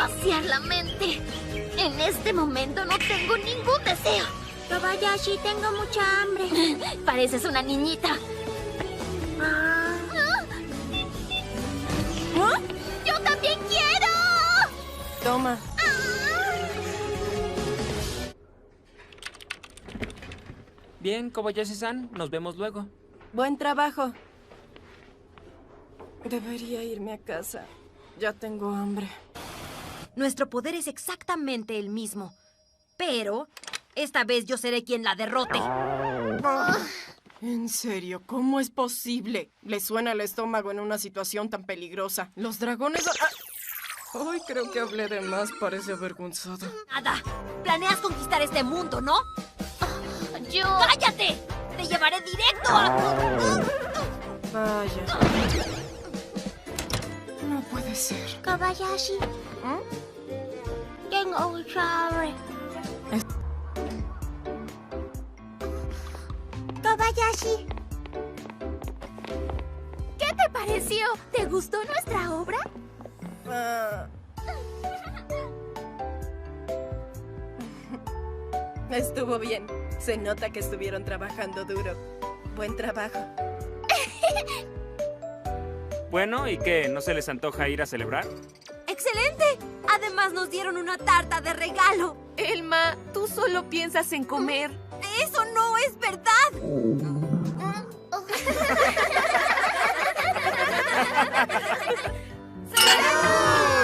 vaciar la mente. En este momento no tengo ningún deseo. Kobayashi, tengo mucha hambre. Pareces una niñita. Ah. ¿Ah? ¡Yo también quiero! Toma. Bien, Kobayashi-san, nos vemos luego. Buen trabajo. Debería irme a casa. Ya tengo hambre. Nuestro poder es exactamente el mismo. Pero esta vez yo seré quien la derrote. En serio, ¿cómo es posible? Le suena el estómago en una situación tan peligrosa. Los dragones... Ay, creo que hablé de más. Parece avergonzado. Nada. Planeas conquistar este mundo, ¿no? Yo... ¡Cállate! ¡Te llevaré directo a... Vaya. No puede ser. Kobayashi, tengo mucha hambre. Kobayashi, ¿Qué te pareció? ¿Te gustó nuestra obra? Ah. Estuvo bien. Se nota que estuvieron trabajando duro. Buen trabajo. Bueno, ¿y qué? ¿No se les antoja ir a celebrar? ¡Excelente! Además nos dieron una tarta de regalo. Elma, tú solo piensas en comer. ¡Eso no es verdad!